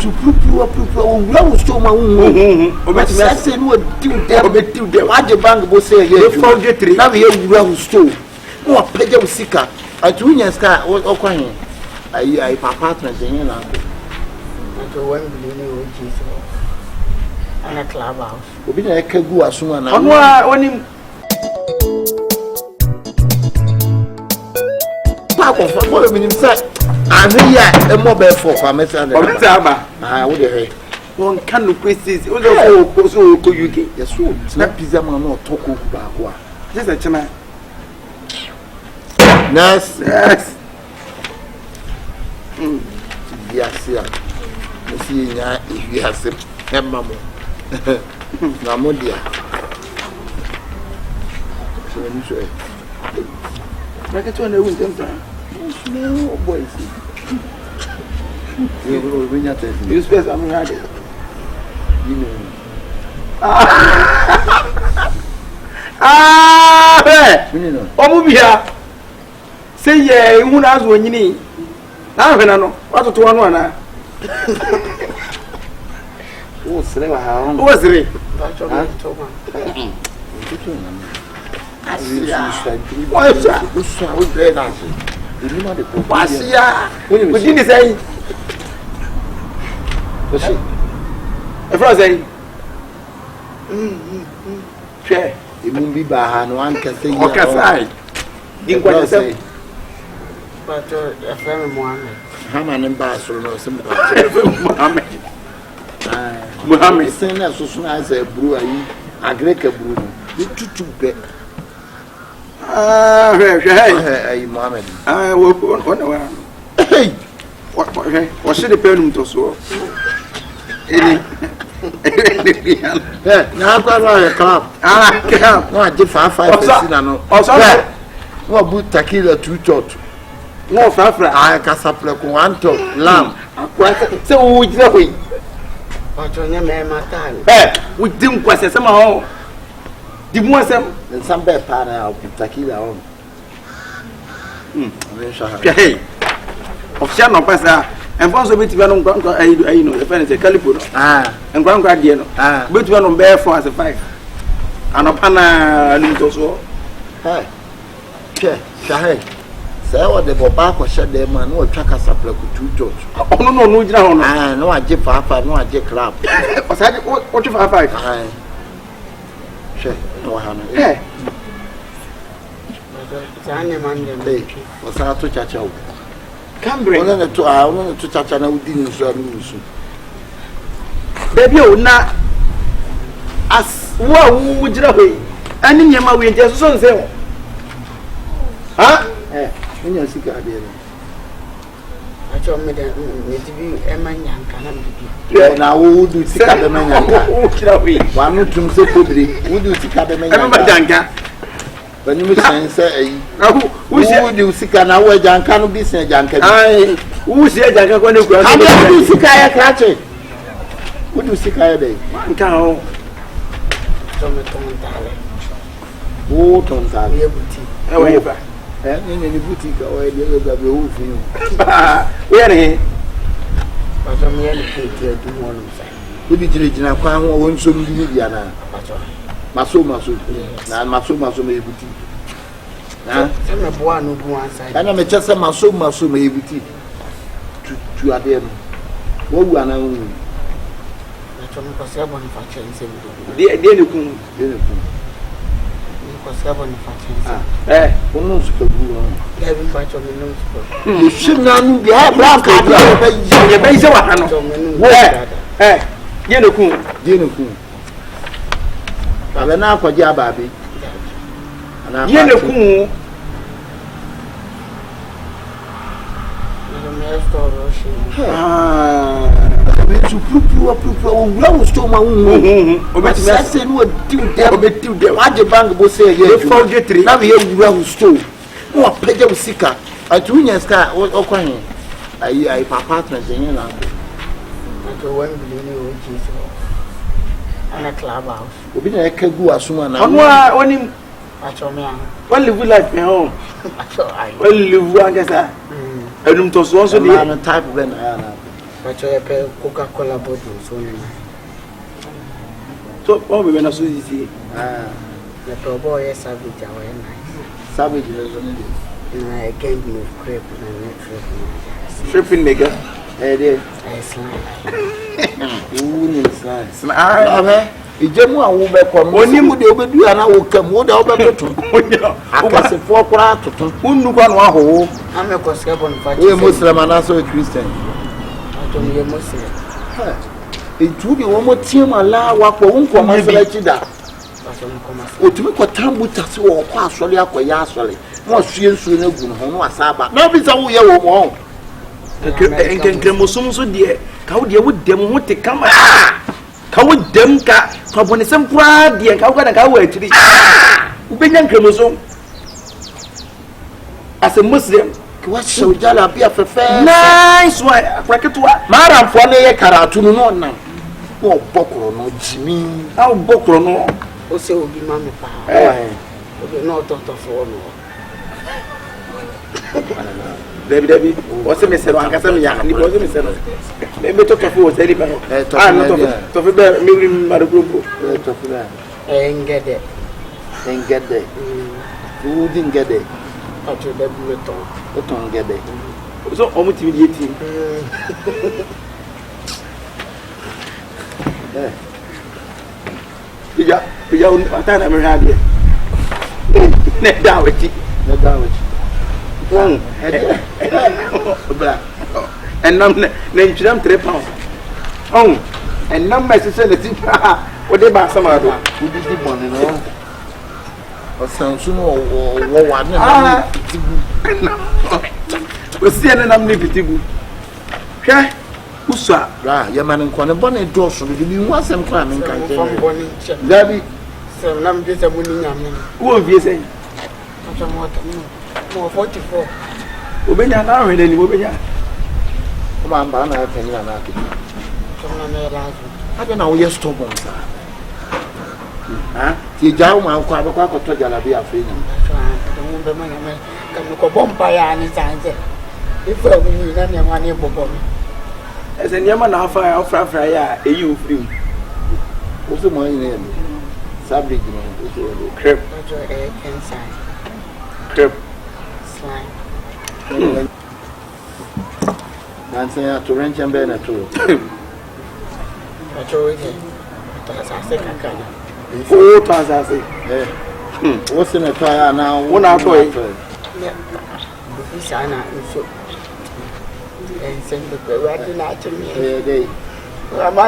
to prove so my say no do them what the bank go say here forgery now we who stole no page of sika at winya scar o kwan I papa transfer na to one billion Jesus and a clubhouse obi na ekagu asuma na ono onim pa ko for me nim say ahia e mo be for kwa mesa na wo de he won kan no questions o do so ko UK yes so na pizza man no to ko ba ko a just a chama yes yes ya si nya ihiase emma mo na mo dia so ni so na ke to na wu ntem no boys you space am ready you know you know omu bia say ye hu na azu onyini na hwena no watoto anu ana o sere wa ha o sere ha to ma Asia usa o de na se ni ma de ko Asia o di ni sei o se e fra sei che e mun bi ba ha no an ka se o ka sai din kwa se but FM Mohammed Hama nemba so no se Mohammed sen na so so na se bru ayi agreka bru no bi tutu be hey Mohammed wo hey what should the pen to so any na kwa ro club no age 5 na no no bu takila two tot no fafra I kasapre ko wanto lam akwa se wo jira hoyi but onye me mata wo dim kwase se ma ho di mu asem nsambe pa na takila on hey official no pasa enfonso beti ba no nkwa ayi no e fa ne se calipo no nkwa de no beti ba no be 4 as 5 anopa na limto so hey say what the boba ko shede man no twa kasapla ku two church ono no jira ho no no age papa no age club o sa de o twa 5 she no ha no Zane man dem o sa to chacha o Cambre ona to chacha na udi ni so anu so baby o na as wo jira ho ani nyema we ntia so nse ho ha enya sika ade no acho me de me dibi emanyanka na bibi na wo du sika de manyanka o kira we wa no tum se kobiri wo du sika de manyanka bani mu sense ayi wo du sika na wo janka no bi sen janka bi ai wo si janka ko ne ku am du sika ya krache wo du sika ya de nka ho to me tontale wo tontale ye buti e we ba ni boutique o e de ga be o finu we ne but me ye ke du wonu sai wo bi jina kwa ho wo nso mi ni bia na maso na maso me boutique na se me boa no bu an sai ana me chese maso me boutique tu ade no wo wu ana wo acho me ko se bon fa chense mi de ne kun ko se bon fa chense ono su ka bu no ya bi fa cho me no su le shina nu bi ha bra ka ye be se wa hano wo ye ne kun abe na akwaje ababe ye ne kun me store shi we to prove o sto ma o beti me say no do dem what the bank go say here forgery na we wura who sto no page of sika at winya scar o kwan ai papa transfer na to 1 billion Jesus and a clubhouse obi na ekagu asuma na ono onim acho me an what live life me home acho ai well live angasa Enum to so so the type ben na. But you pay Coca-Cola bottle so ni. So all we na so easy. The pro boy savage away nice. Savage so ni. Na again no crepe na net Stripping nigga. There. Slime. Ni slime. Slime. Ijemu a wo be kom oni mu de obedu ana wo kam wo da wo be toto akase fo kura toto unnu kwa no aho Ame ko se bon fa we muslim ana so christian to me muslim etu de wo mo tiem ala wa ko wo nko masala chida otumi ko tambu tase wo ko asole akoya asole mo sue nsu na gu no ho no asaba na bi sa wo ye wo mo enkenkremosum so de ka wo de wo dem ho te kama ka wo dem ka fa bone sem kwa de ka wo ka wo atiri ubenya nkremosum as a muslim wa show jala bia fefe nice one akraketwa maram fo na ye karatu no no nam wo bokoro no jimi aw bokoro no o se obi ma me pa obi no to fo no Debbie, what's the message? I can't say ya. Ni bozo message. Me to kafu o seri ba. No to fe be mi ri ma do group. To fe ba. Engede. You didn't get it. O to be bu to. O to ngede. So o mu ti di eti. Ya un atana me ha de. Ne daweti. And nam name 3 pounds. Oh, and nam message what they buy some of them. We did the one, no. Or sounds soon or one. We see an amnipitibu. Okay, Usa, Yaman and Conabonne doors so you want some crime in country. Daddy, so nam this a winning yamin. Who will be saying? More 44. Ubenya na we ni ubenya. Come on, bana penny na na. Come on, me la. Abi na wo ye stubborn sa. Ti jaw ma ko abakwa ko to jala bi afre ni. Mo be ma me kan ko bomba ya ni sanze. Ifa mu na ne ma ne bobo mi. Ese nyama na afa ya ofra ya eyi ofrim. O se mo yin ne. Sabri gino. Crepe. Crepe. Slime. Nancy to rent and ben at all. What's in a tire now? One out of it. And send the right out to me. I'm a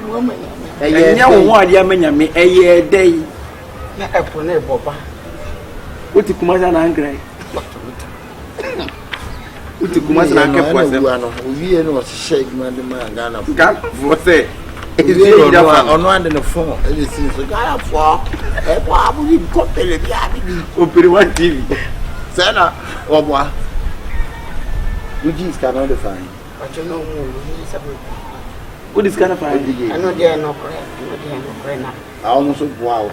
woman. A young one, Yammy, a year day. I put a boba. What to come as an angry? What to come as an angry? We know shake man the man Ghana. What's it? On one in the phone. It is a guy for a probably company. Open one TV. Sana or what? You just cannot define. But you know, what is kind of fine? I know they are no correct. I almost wow.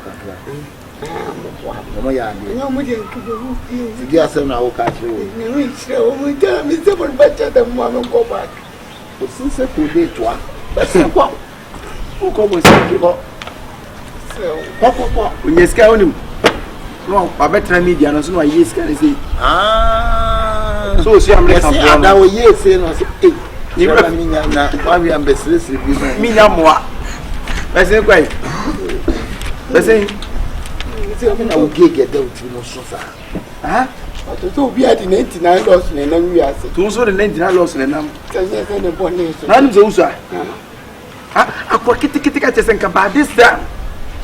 No, yeah, no, we didn't get some now. Catch you. We tell me someone better than one go back. But since I could be to who come with when you scare him? No, I better media, no, so I yes, can see. So, see, I'm now, yes, you never mean why we are best listening. Me, no more. That's it, quite. That's it. I will get them to no so far. Huh? So we had in 89 lost and then we are to so the 99 lost and I'm none those are. I quite kitty about this time.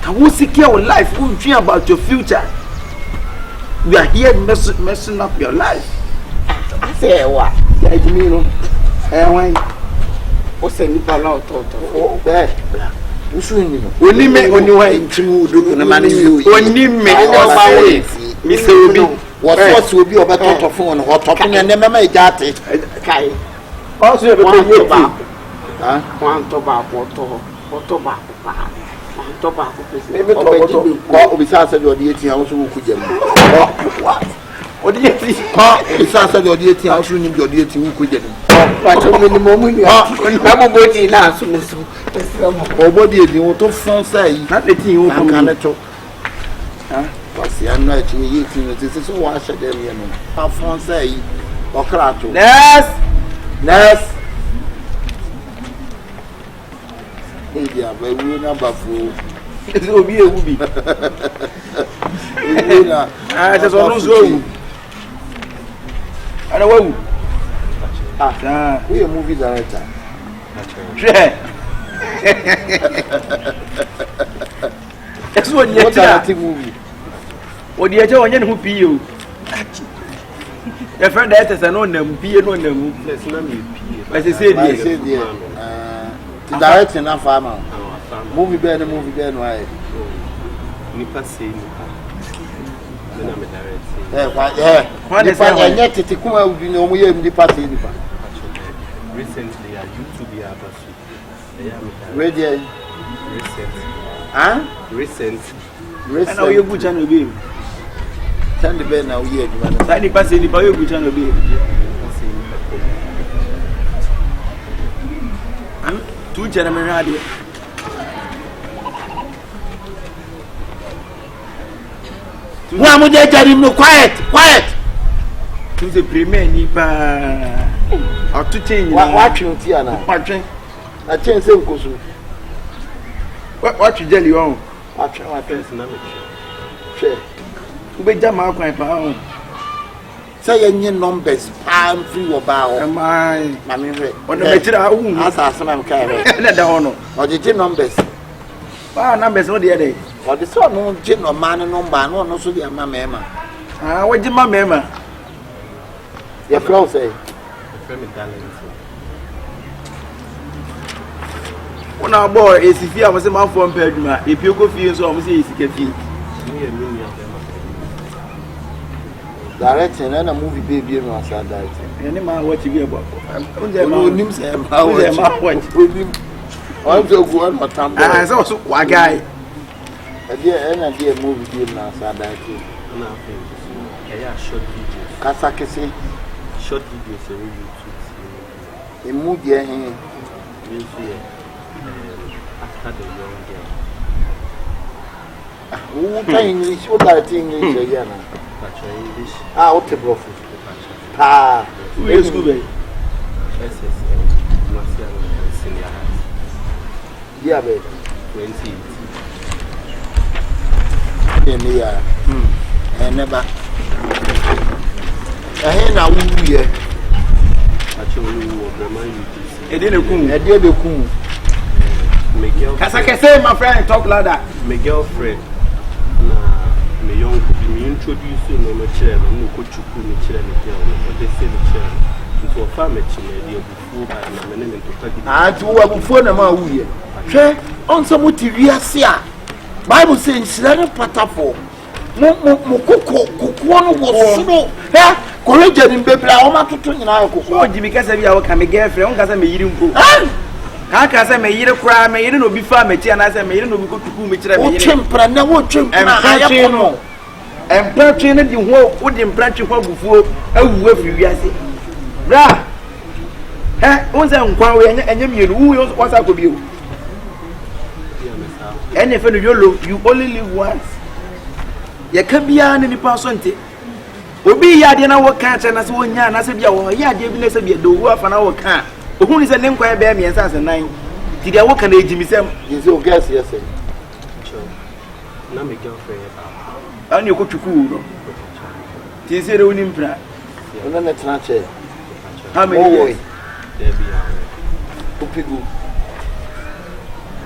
Can we secure your life? Who dream about your future? We are here messing up your life. I say what? Like me, no. What's any panel? Oh, bad. Only me on your way to do the money. Only me, Mr. Obi. What will be about top phone or topping and never make that? Also, one tobacco, tobacco, maybe besides your deity, also could you? Odieti. Ha, isa said odieti, I also need odieti who could get him. But minimum, I'm going now, so. Or body, the auto phone say, Not the thing you can talk. Parce I'm not eating it. This is what I said earlier. How phone say, or crato. Nurse. Hey, dear, but we're not buffalo. It will be a whoopee. I just want to go. I don't know. Ah, we are movie director. That's what you're talking movie. What do you tell when you pee you? Your friend that is an on them, pee on them. Let's not be pee. As I said, the director in a farmer. Movie bed, right? Nipa say nipa. Then I'm a director. Yeah. Why the fact that yet to come out, you know, we have the party. Recently, I used to be a person. Radio. Recent. Huh? Recent. I know you're good channel be. Send the bed now, yeah. That nipa say nipa you're good channel be. Two gentlemen radio. Why would they tell him no quiet? To the premier nipa. Or to change. What you see now? Watching. I change some course. What you tell you on? What Sure. Who be jam out my pound? Say any numbers, I'm free or bow. Am I? Mammy, On the better, as I said, I'm carrying. Let the honor. Or the numbers. Ah, numbers no the other. Or the son no gin or man number, no, so be a mamma. Ah, what did my mamma? Your clothes say. When our boy is if you was a man from Pedma, if you go feel so, I'm saying it's directing and a movie baby and was directing. Any man what you be about? Names and how I'm so good for time. I saw one guy. A dear movie game now, directing. Yeah, short videos. Kasakisi. Short videos on YouTube. A movie here. After the young girl. Who can English? What are English again? English. Ah, what a profit. Ah, who is good? Senior high. Yeah, baby. 2018. Yeah. And never. I hear now who here. Actually, we were Brahman. It didn't come. I did the cool. Miguel. Cause I can say my friend talk like that. My girlfriend. Me young me introduce you no chair no ko chuku ni chair ni girl no dey say the chair so fa me chair dey before by na me to tagi Ah, to wo before na ma wu ye hwe on so motivi ase a Bible say nsira patafo mo kokko no wo suro he koleja ni bebra o ma toto nyina kokko o jimi kasa bi a wo ka me girlfriend on kasa me yiri mpo ka kasa me yiri kra me yiri no bi fa me tia na say me yiri no bi ko tuku me kira me yiri o twempra na wo twempra aya ko empratwe ne di ho wo di empratwe ho bufuo awu afiri wiase bra on say nkwan we enye mienu wu wasa ko bi o ene fe no yolo you only live once ya ka bia ne nipa so nte obi ya de na wo ka che na se wonya na se bia wo ya de bi na se bia do wu afa na wo ka ohun ni se ne nkwan be mi ensa se nan ti de wo ka na ejimisem is o guess yes na me girlfriend ani ko tuku no ti se re woni mpra ona na tena che ha me boy there be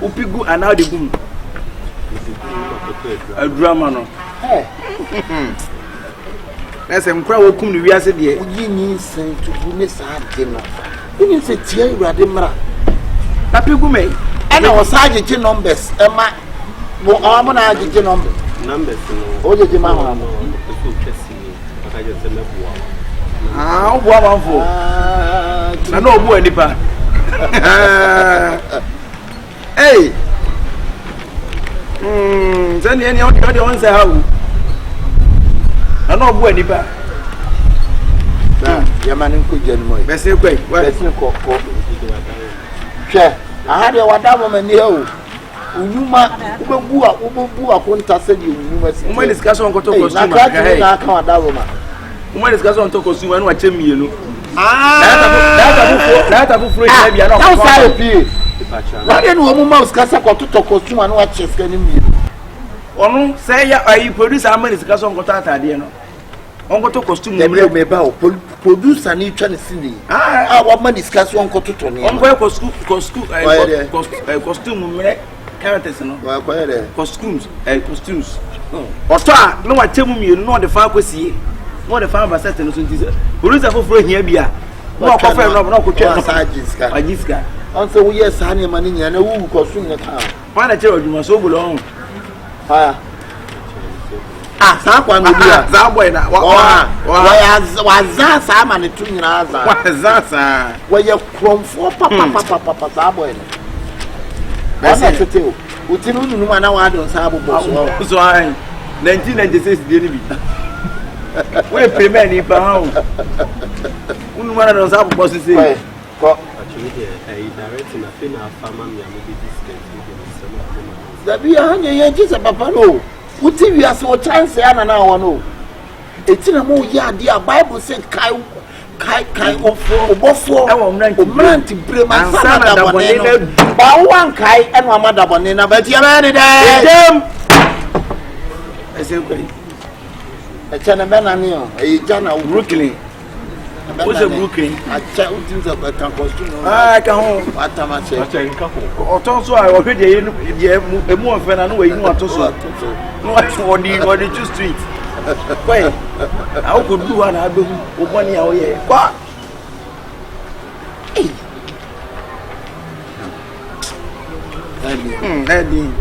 upigu ana de gum a drama no ese nkra wo kum no wiase de uyi ni sen tubu ne saa de no ni se tie urade mra apigu me ana wo saa je numbers e ma mo amo na je numbers no o je ma ma no so kesi aka je se mebuwa o bua manfo na no obu anipa hey zani eni o de on say how na no obu anipa Yamani Kujan, Bessie, wait, Bessie Cock. Share. I had a Wadama near Unuma, Ubua, Kunta said you must discuss on Koto. When discuss on Toko, when watch him, you know. That a free baby. Why didn't woman mouse Casa to Toko and watch his enemy? Onu say ya you produce how many discuss on Kotata, dear no. On Koto costume, they may bow, produce an each and cindy. What man discuss on Kotoni? On where costume, characters, no, costumes, costumes. Or no, I tell you, know the far see. What the farmer said to us, police are for here, beer. No coffee, no Jiska. Also, we are signing money and who costume the car. Why the children must so belong? Someone will be a Zabway. Why was that Sam and 2 years? What is that? Where you from for Papa Zabway? That's a tale. Would you know one hour on Sabo? So I 1996 didn't be. We pay many pounds. One of those bosses say, actually, directing a female farmer, that we are 100 years of Papa. What if you are so chance? I don't know. It's in a more yard, dear Bible said, Kai of Bofo, man to bring my son and one Kai and my mother Bonina, but you're ready there. I say, a Chanaman, a Jana Brooklyn. What's a Brooklyn? I tell things about costume. I can home at Tamache. Or also, I already a more fan and way you want to sort. No, what did you street? Wait, how could do one? I do 1 year. What? Eddie.